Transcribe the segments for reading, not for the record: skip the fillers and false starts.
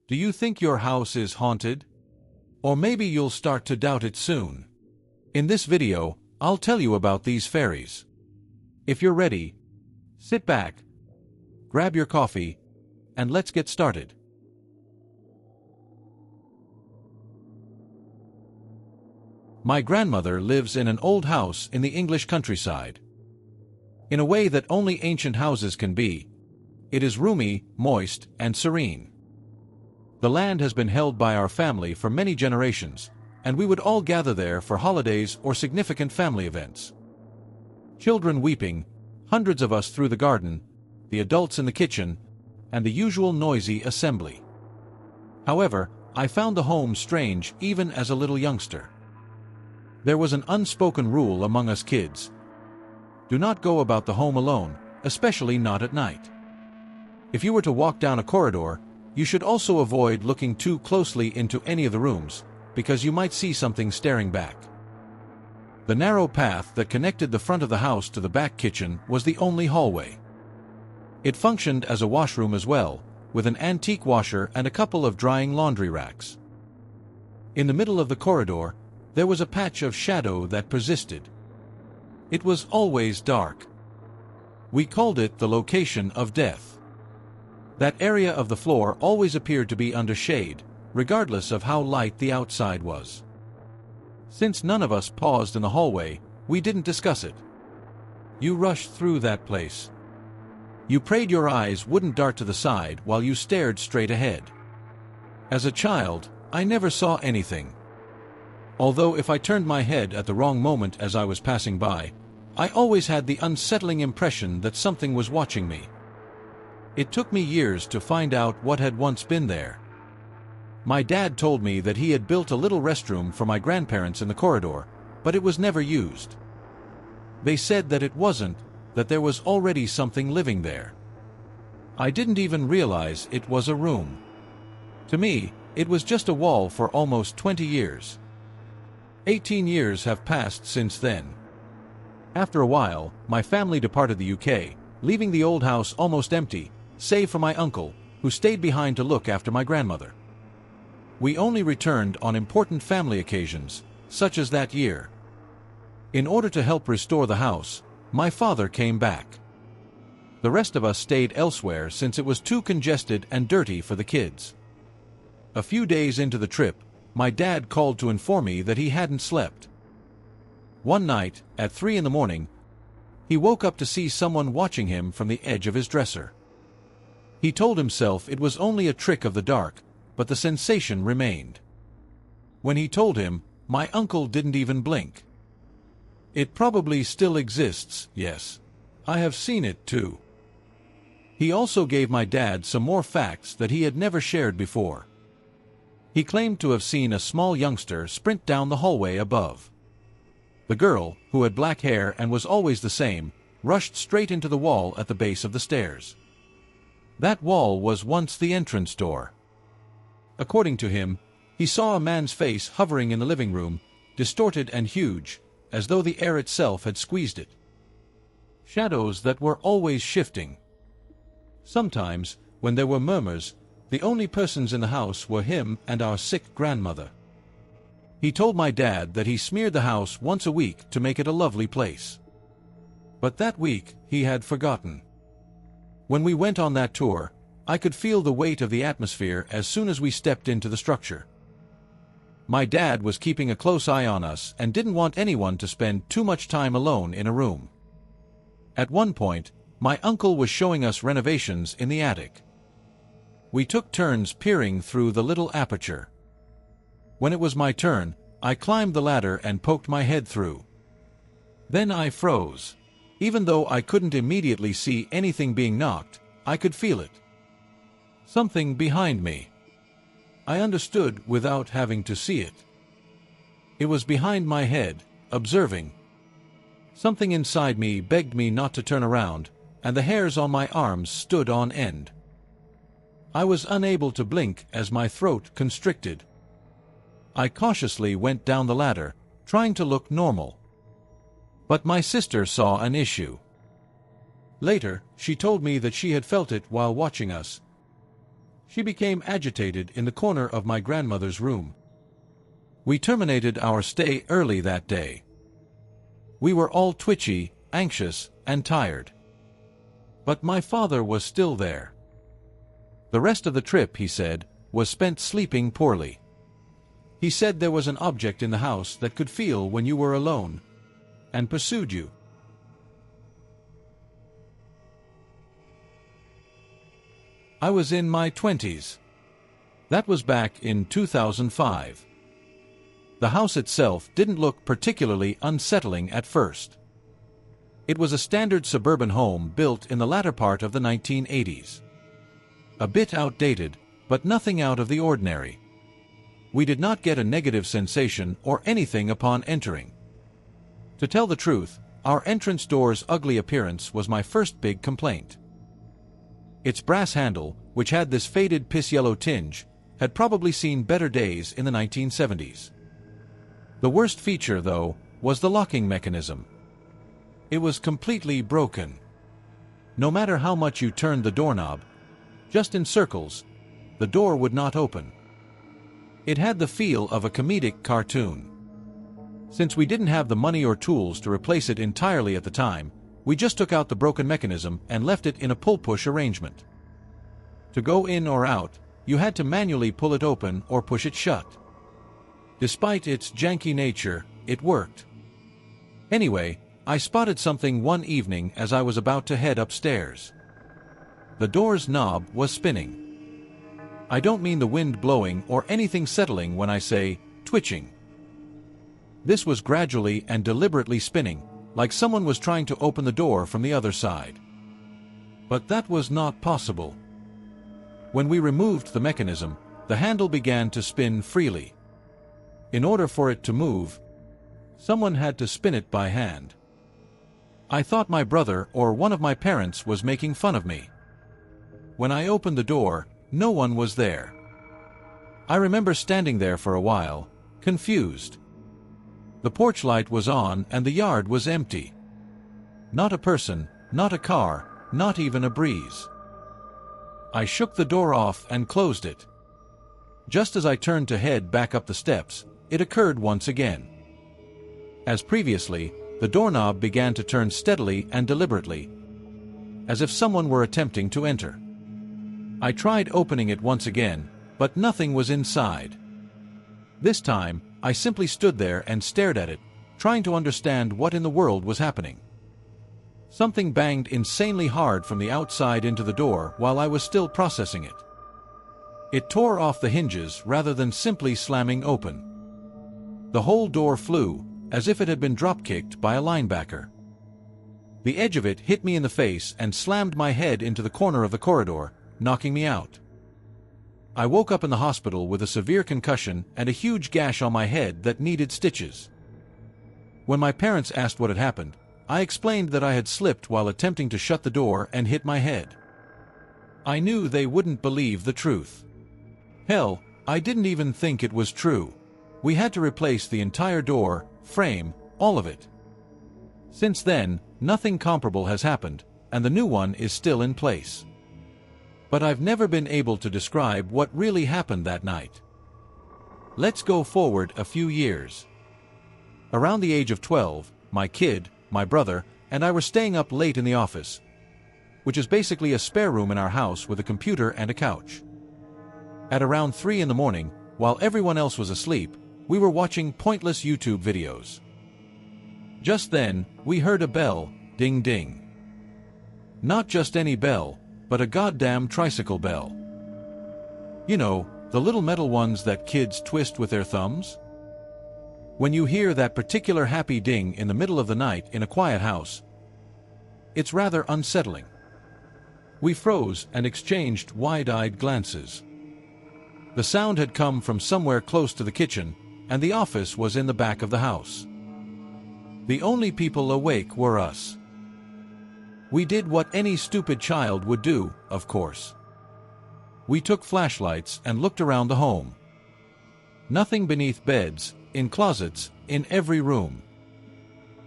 Do you think your house is haunted? Or maybe you'll start to doubt it soon. In this video, I'll tell you about these fairies. If you're ready, sit back, grab your coffee, and let's get started. My grandmother lives in an old house in the English countryside. In a way that only ancient houses can be, it is roomy, moist, and serene. The land has been held by our family for many generations, and we would all gather there for holidays or significant family events. Children weeping, hundreds of us through the garden, the adults in the kitchen, and the usual noisy assembly. However, I found the home strange even as a little youngster. There was an unspoken rule among us kids. Do not go about the home alone, especially not at night. If you were to walk down a corridor, you should also avoid looking too closely into any of the rooms, because you might see something staring back. The narrow path that connected the front of the house to the back kitchen was the only hallway. It functioned as a washroom as well, with an antique washer and a couple of drying laundry racks. In the middle of the corridor, there was a patch of shadow that persisted. It was always dark. We called it the location of death. That area of the floor always appeared to be under shade, regardless of how light the outside was. Since none of us paused in the hallway, we didn't discuss it. You rushed through that place. You prayed your eyes wouldn't dart to the side while you stared straight ahead. As a child, I never saw anything. Although if I turned my head at the wrong moment as I was passing by, I always had the unsettling impression that something was watching me. It took me years to find out what had once been there. My dad told me that he had built a little restroom for my grandparents in the corridor, but it was never used. They said that it wasn't, that there was already something living there. I didn't even realize it was a room. To me, it was just a wall for almost 20 years. 18 years have passed since then. After a while, my family departed the UK, leaving the old house almost empty, save for my uncle, who stayed behind to look after my grandmother. We only returned on important family occasions, such as that year. In order to help restore the house, my father came back. The rest of us stayed elsewhere since it was too congested and dirty for the kids. A few days into the trip, my dad called to inform me that he hadn't slept. One night, at 3 in the morning, he woke up to see someone watching him from the edge of his dresser. He told himself it was only a trick of the dark, but the sensation remained. When he told him, my uncle didn't even blink. It probably still exists, yes. I have seen it too. He also gave my dad some more facts that he had never shared before. He claimed to have seen a small youngster sprint down the hallway above. The girl, who had black hair and was always the same, rushed straight into the wall at the base of the stairs. That wall was once the entrance door. According to him, he saw a man's face hovering in the living room, distorted and huge, as though the air itself had squeezed it. Shadows that were always shifting. Sometimes, when there were murmurs, the only persons in the house were him and our sick grandmother. He told my dad that he smeared the house once a week to make it a lovely place. But that week, he had forgotten. When we went on that tour, I could feel the weight of the atmosphere as soon as we stepped into the structure. My dad was keeping a close eye on us and didn't want anyone to spend too much time alone in a room. At one point, my uncle was showing us renovations in the attic. We took turns peering through the little aperture. When it was my turn, I climbed the ladder and poked my head through. Then I froze. Even though I couldn't immediately see anything being knocked, I could feel it. Something behind me. I understood without having to see it. It was behind my head, observing. Something inside me begged me not to turn around, and the hairs on my arms stood on end. I was unable to blink as my throat constricted. I cautiously went down the ladder, trying to look normal. But my sister saw an issue. Later, she told me that she had felt it while watching us. She became agitated in the corner of my grandmother's room. We terminated our stay early that day. We were all twitchy, anxious, and tired. But my father was still there. The rest of the trip, he said, was spent sleeping poorly. He said there was an object in the house that could feel when you were alone, and pursued you. I was in my 20s. That was back in 2005. The house itself didn't look particularly unsettling at first. It was a standard suburban home built in the latter part of the 1980s. A bit outdated, but nothing out of the ordinary. We did not get a negative sensation or anything upon entering. To tell the truth, our entrance door's ugly appearance was my first big complaint. Its brass handle, which had this faded piss-yellow tinge, had probably seen better days in the 1970s. The worst feature, though, was the locking mechanism. It was completely broken. No matter how much you turned the doorknob, just in circles, the door would not open. It had the feel of a comedic cartoon. Since we didn't have the money or tools to replace it entirely at the time, we just took out the broken mechanism and left it in a pull-push arrangement. To go in or out, you had to manually pull it open or push it shut. Despite its janky nature, it worked. Anyway, I spotted something one evening as I was about to head upstairs. The door's knob was spinning. I don't mean the wind blowing or anything settling when I say twitching. This was gradually and deliberately spinning, like someone was trying to open the door from the other side. But that was not possible. When we removed the mechanism, the handle began to spin freely. In order for it to move, someone had to spin it by hand. I thought my brother or one of my parents was making fun of me. When I opened the door, no one was there. I remember standing there for a while, confused. The porch light was on and the yard was empty. Not a person, not a car, not even a breeze. I shook the door off and closed it. Just as I turned to head back up the steps, it occurred once again. As previously, the doorknob began to turn steadily and deliberately, as if someone were attempting to enter. I tried opening it once again, but nothing was inside. This time, I simply stood there and stared at it, trying to understand what in the world was happening. Something banged insanely hard from the outside into the door while I was still processing it. It tore off the hinges rather than simply slamming open. The whole door flew, as if it had been drop-kicked by a linebacker. The edge of it hit me in the face and slammed my head into the corner of the corridor, knocking me out. I woke up in the hospital with a severe concussion and a huge gash on my head that needed stitches. When my parents asked what had happened, I explained that I had slipped while attempting to shut the door and hit my head. I knew they wouldn't believe the truth. Hell, I didn't even think it was true. We had to replace the entire door, frame, all of it. Since then, nothing comparable has happened, and the new one is still in place. But I've never been able to describe what really happened that night. Let's go forward a few years. Around the age of 12, my kid, my brother, and I were staying up late in the office, which is basically a spare room in our house with a computer and a couch. At around 3 in the morning, while everyone else was asleep, we were watching pointless YouTube videos. Just then, we heard a bell, ding ding. Not just any bell, but a goddamn tricycle bell. You know, the little metal ones that kids twist with their thumbs? When you hear that particular happy ding in the middle of the night in a quiet house, it's rather unsettling. We froze and exchanged wide-eyed glances. The sound had come from somewhere close to the kitchen, and the office was in the back of the house. The only people awake were us. We did what any stupid child would do, of course. We took flashlights and looked around the home. Nothing beneath beds, in closets, in every room.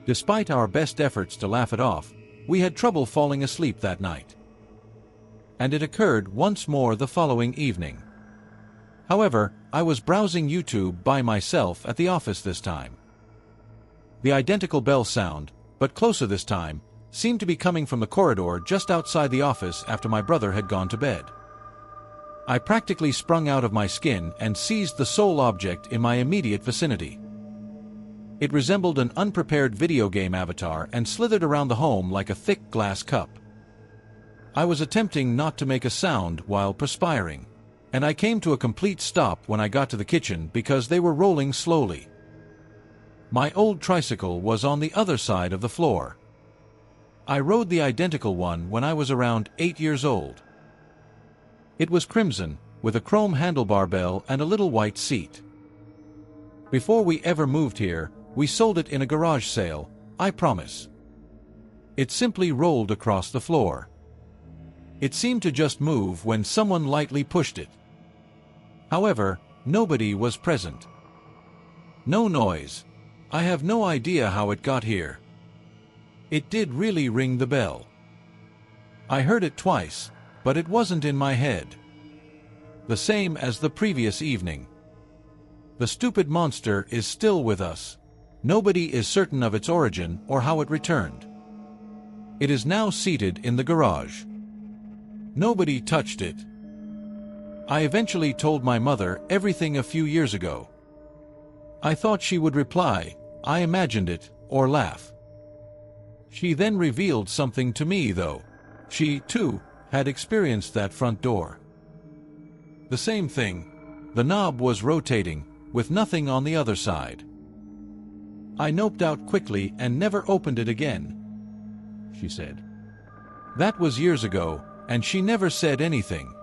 Despite our best efforts to laugh it off, we had trouble falling asleep that night. and it occurred once more the following evening. However, I was browsing YouTube by myself at the office this time. The identical bell sound, but closer this time, seemed to be coming from the corridor just outside the office after my brother had gone to bed. I practically sprung out of my skin and seized the sole object in my immediate vicinity. It resembled an unprepared video game avatar and slithered around the home like a thick glass cup. I was attempting not to make a sound while perspiring, and I came to a complete stop when I got to the kitchen because they were rolling slowly. My old tricycle was on the other side of the floor. I rode the identical one when I was around 8 years old. It was crimson, with a chrome handlebar bell and a little white seat. Before we ever moved here, we sold it in a garage sale, I promise. It simply rolled across the floor. It seemed to just move when someone lightly pushed it. However, nobody was present. No noise. I have no idea how it got here. It did really ring the bell. I heard it twice, but it wasn't in my head. The same as the previous evening. The stupid monster is still with us. Nobody is certain of its origin or how it returned. It is now seated in the garage. Nobody touched it. I eventually told my mother everything a few years ago. I thought she would reply, "I imagined it," or laugh. She then revealed something to me, though. She, too, had experienced that front door. The same thing. The knob was rotating, with nothing on the other side. I noped out quickly and never opened it again, she said. That was years ago, and she never said anything.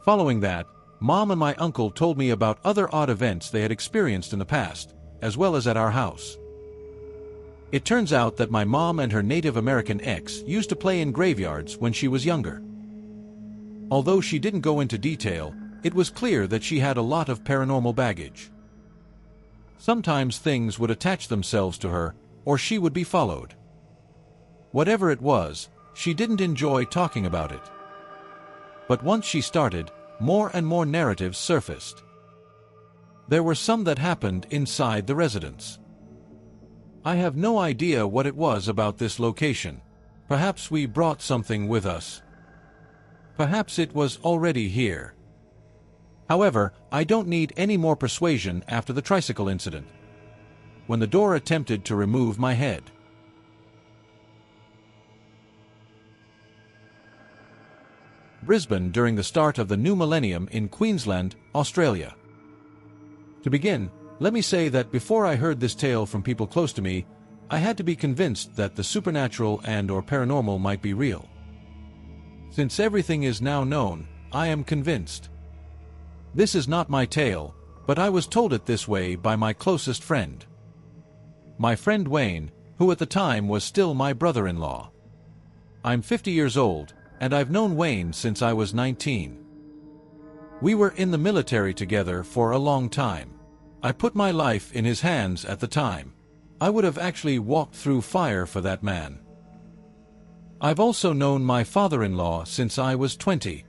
Following that, Mom and my uncle told me about other odd events they had experienced in the past, as well as at our house. It turns out that my mom and her Native American ex used to play in graveyards when she was younger. Although she didn't go into detail, it was clear that she had a lot of paranormal baggage. Sometimes things would attach themselves to her, or she would be followed. Whatever it was, she didn't enjoy talking about it. But once she started, more and more narratives surfaced. There were some that happened inside the residence. I have no idea what it was about this location. Perhaps we brought something with us. Perhaps it was already here. However, I don't need any more persuasion after the tricycle incident, when the door attempted to remove my head. Brisbane during the start of the new millennium in Queensland, Australia. To begin, let me say that before I heard this tale from people close to me, I had to be convinced that the supernatural and/or paranormal might be real. Since everything is now known, I am convinced. This is not my tale, but I was told it this way by my closest friend. My friend Wayne, who at the time was still my brother-in-law. I'm 50 years old, and I've known Wayne since I was 19. We were in the military together for a long time. I put my life in his hands at the time. I would have actually walked through fire for that man. I've also known my father-in-law since I was 20.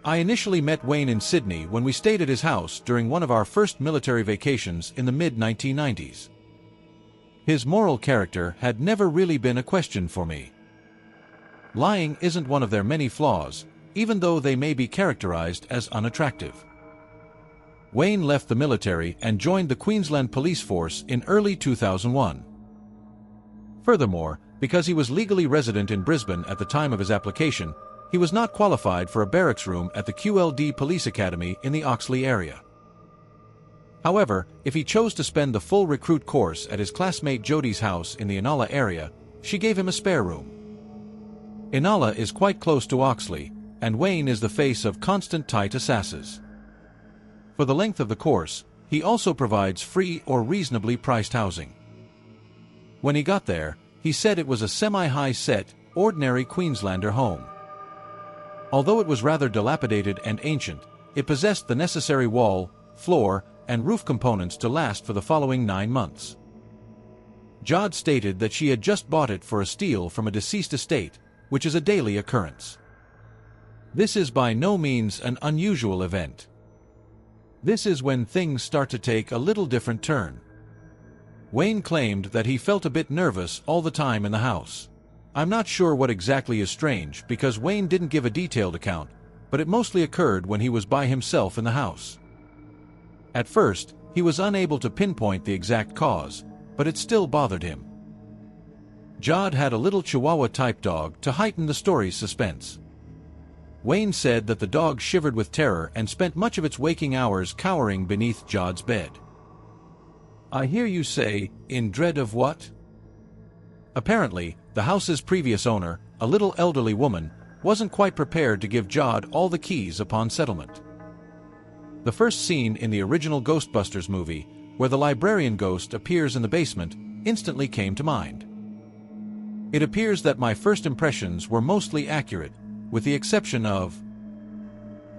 I initially met Wayne in Sydney when we stayed at his house during one of our first military vacations in the mid-1990s. His moral character had never really been a question for me. Lying isn't one of their many flaws, even though they may be characterized as unattractive. Wayne left the military and joined the Queensland police force in early 2001. Furthermore, because he was legally resident in Brisbane at the time of his application, he was not qualified for a barracks room at the QLD Police Academy in the Oxley area. However, if he chose to spend the full recruit course at his classmate Jodi's house in the Inala area, she gave him a spare room. Inala is quite close to Oxley, and Wayne is the face of constant tight assassins. For the length of the course, he also provides free or reasonably priced housing. When he got there, he said it was a semi-high set, ordinary Queenslander home. Although it was rather dilapidated and ancient, it possessed the necessary wall, floor, and roof components to last for the following 9 months. Jod stated that she had just bought it for a steal from a deceased estate, which is a daily occurrence. This is by no means an unusual event. This is when things start to take a little different turn. Wayne claimed that he felt a bit nervous all the time in the house. I'm not sure what exactly is strange because Wayne didn't give a detailed account, but it mostly occurred when he was by himself in the house. At first, he was unable to pinpoint the exact cause, but it still bothered him. Jod had a little Chihuahua-type dog to heighten the story's suspense. Wayne said that the dog shivered with terror and spent much of its waking hours cowering beneath Jod's bed. I hear you say, in dread of what? Apparently, the house's previous owner, a little elderly woman, wasn't quite prepared to give Jod all the keys upon settlement. The first scene in the original Ghostbusters movie, where the librarian ghost appears in the basement, instantly came to mind. It appears that my first impressions were mostly accurate, with the exception of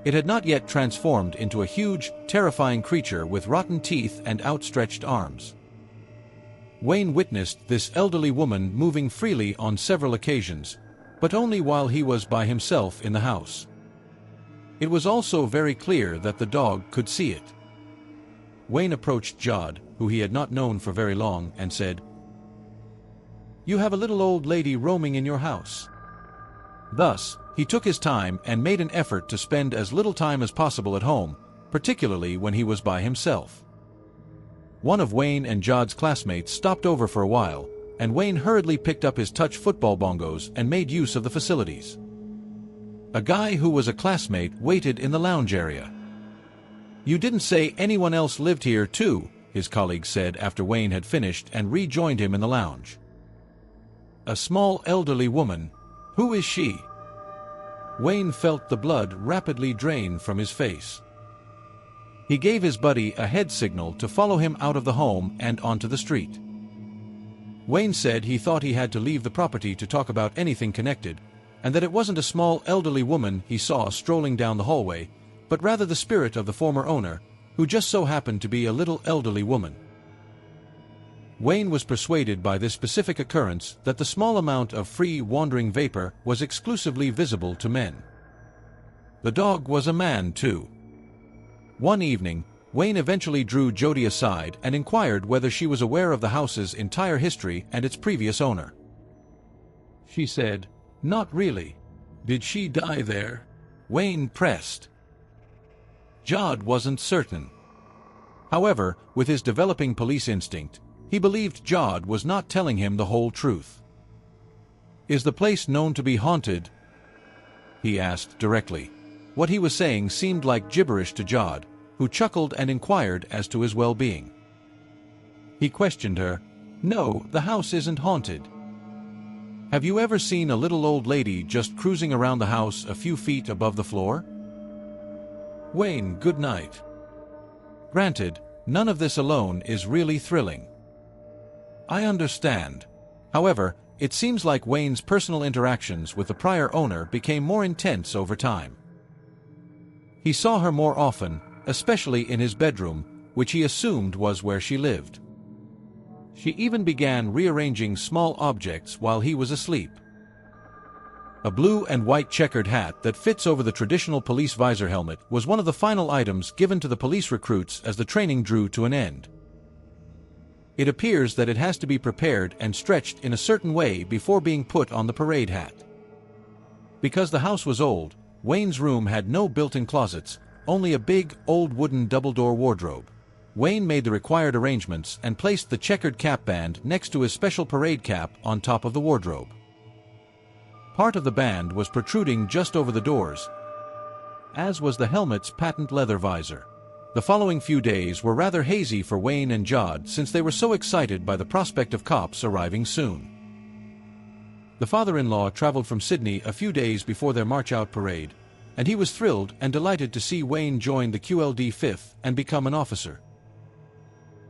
it had not yet transformed into a huge, terrifying creature with rotten teeth and outstretched arms. Wayne witnessed this elderly woman moving freely on several occasions, but only while he was by himself in the house. It was also very clear that the dog could see it. Wayne approached Jod, who he had not known for very long, and said, "You have a little old lady roaming in your house." Thus, he took his time and made an effort to spend as little time as possible at home, particularly when he was by himself. One of Wayne and Jod's classmates stopped over for a while, and Wayne hurriedly picked up his touch football bongos and made use of the facilities. A guy who was a classmate waited in the lounge area. "You didn't say anyone else lived here, too," his colleague said after Wayne had finished and rejoined him in the lounge. "A small elderly woman. Who is she?" Wayne felt the blood rapidly drain from his face. He gave his buddy a head signal to follow him out of the home and onto the street. Wayne said he thought he had to leave the property to talk about anything connected, and that it wasn't a small elderly woman he saw strolling down the hallway, but rather the spirit of the former owner, who just so happened to be a little elderly woman. Wayne was persuaded by this specific occurrence that the small amount of free wandering vapor was exclusively visible to men. The dog was a man, too. One evening, Wayne eventually drew Jody aside and inquired whether she was aware of the house's entire history and its previous owner. She said, "Not really." "Did she die there?" Wayne pressed. Jod wasn't certain. However, with his developing police instinct, he believed Jod was not telling him the whole truth. "Is the place known to be haunted?" he asked directly. What he was saying seemed like gibberish to Jod, who chuckled and inquired as to his well-being. He questioned her. "No, the house isn't haunted." "Have you ever seen a little old lady just cruising around the house a few feet above the floor?" "Wayne, good night." Granted, none of this alone is really thrilling. I understand. However, it seems like Wayne's personal interactions with the prior owner became more intense over time. He saw her more often, especially in his bedroom, which he assumed was where she lived. She even began rearranging small objects while he was asleep. A blue and white checkered hat that fits over the traditional police visor helmet was one of the final items given to the police recruits as the training drew to an end. It appears that it has to be prepared and stretched in a certain way before being put on the parade hat. Because the house was old, Wayne's room had no built-in closets, only a big, old wooden double-door wardrobe. Wayne made the required arrangements and placed the checkered cap band next to his special parade cap on top of the wardrobe. Part of the band was protruding just over the doors, as was the helmet's patent leather visor. The following few days were rather hazy for Wayne and Jod since they were so excited by the prospect of cops arriving soon. The father-in-law traveled from Sydney a few days before their march-out parade, and he was thrilled and delighted to see Wayne join the QLD 5th and become an officer.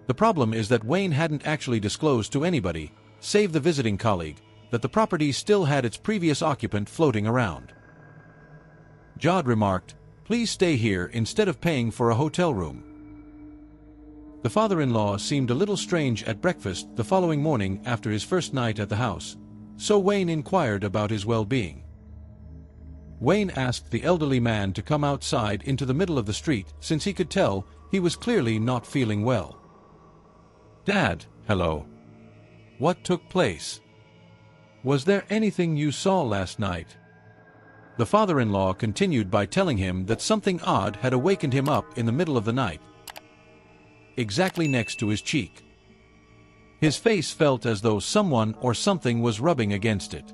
The problem is that Wayne hadn't actually disclosed to anybody, save the visiting colleague, that the property still had its previous occupant floating around. Jod remarked, "Please stay here instead of paying for a hotel room." The father-in-law seemed a little strange at breakfast the following morning after his first night at the house, so Wayne inquired about his well-being. Wayne asked the elderly man to come outside into the middle of the street since he could tell he was clearly not feeling well. "Dad, hello. What took place? Was there anything you saw last night?" The father-in-law continued by telling him that something odd had awakened him up in the middle of the night, exactly next to his cheek. His face felt as though someone or something was rubbing against it.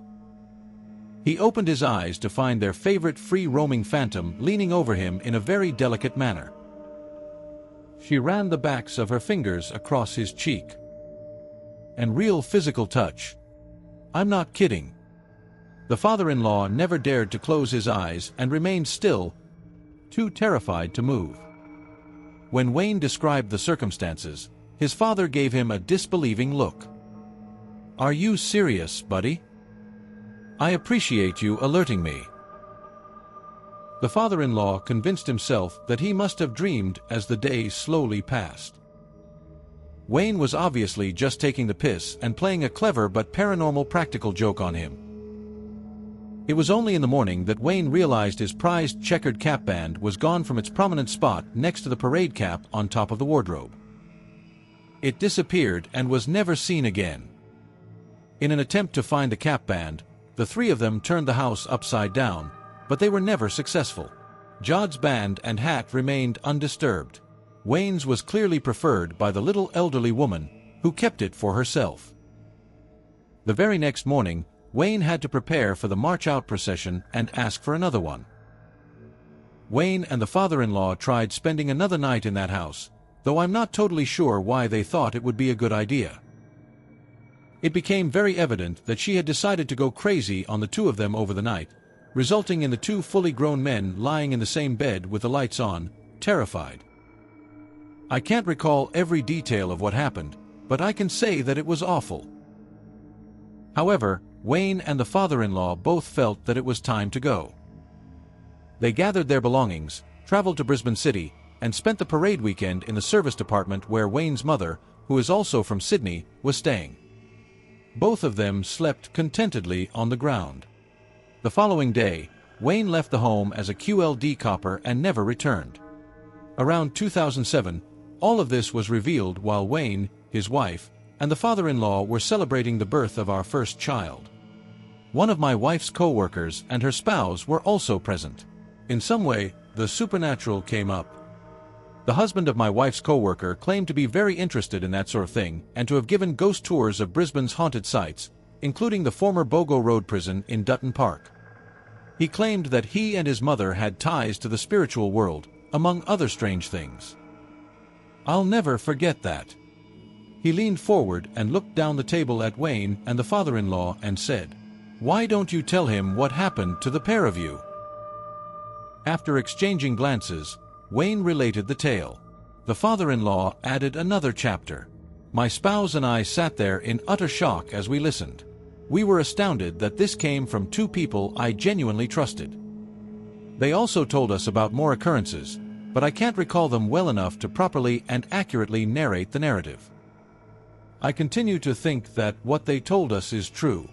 He opened his eyes to find their favorite free-roaming phantom leaning over him in a very delicate manner. She ran the backs of her fingers across his cheek. And real physical touch. I'm not kidding. The father-in-law never dared to close his eyes and remained still, too terrified to move. When Wayne described the circumstances, his father gave him a disbelieving look. "Are you serious, buddy? I appreciate you alerting me." The father-in-law convinced himself that he must have dreamed as the days slowly passed. Wayne was obviously just taking the piss and playing a clever but paranormal practical joke on him. It was only in the morning that Wayne realized his prized checkered cap band was gone from its prominent spot next to the parade cap on top of the wardrobe. It disappeared and was never seen again. In an attempt to find the cap band, the three of them turned the house upside down, but they were never successful. Jod's band and hat remained undisturbed. Wayne's was clearly preferred by the little elderly woman, who kept it for herself. The very next morning, Wayne had to prepare for the march-out procession and ask for another one. Wayne and the father-in-law tried spending another night in that house, though I'm not totally sure why they thought it would be a good idea. It became very evident that she had decided to go crazy on the two of them over the night, resulting in the two fully grown men lying in the same bed with the lights on, terrified. I can't recall every detail of what happened, but I can say that it was awful. However, Wayne and the father-in-law both felt that it was time to go. They gathered their belongings, traveled to Brisbane City, and spent the parade weekend in the service department where Wayne's mother, who is also from Sydney, was staying. Both of them slept contentedly on the ground. The following day, Wayne left the home as a QLD copper and never returned. Around 2007, all of this was revealed while Wayne, his wife, and the father-in-law were celebrating the birth of our first child. One of my wife's co-workers and her spouse were also present. In some way, the supernatural came up. The husband of my wife's co-worker claimed to be very interested in that sort of thing and to have given ghost tours of Brisbane's haunted sites, including the former Bogo Road prison in Dutton Park. He claimed that he and his mother had ties to the spiritual world, among other strange things. I'll never forget that. He leaned forward and looked down the table at Wayne and the father-in-law and said, "Why don't you tell him what happened to the pair of you?" After exchanging glances, Wayne related the tale. The father-in-law added another chapter. My spouse and I sat there in utter shock as we listened. We were astounded that this came from two people I genuinely trusted. They also told us about more occurrences, but I can't recall them well enough to properly and accurately narrate the narrative. I continue to think that what they told us is true.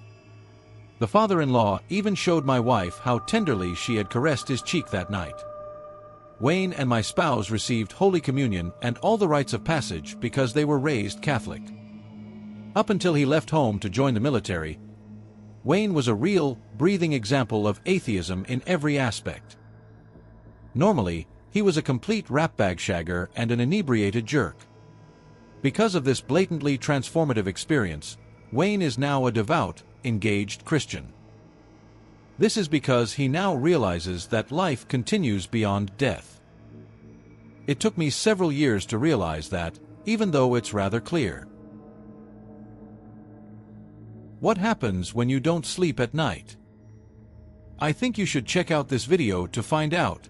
The father-in-law even showed my wife how tenderly she had caressed his cheek that night. Wayne and my spouse received Holy Communion and all the rites of passage because they were raised Catholic. Up until he left home to join the military, Wayne was a real, breathing example of atheism in every aspect. Normally, he was a complete ratbag shagger and an inebriated jerk. Because of this blatantly transformative experience, Wayne is now a devout, engaged Christian. This is because he now realizes that life continues beyond death. It took me several years to realize that, even though it's rather clear. What happens when you don't sleep at night? I think you should check out this video to find out.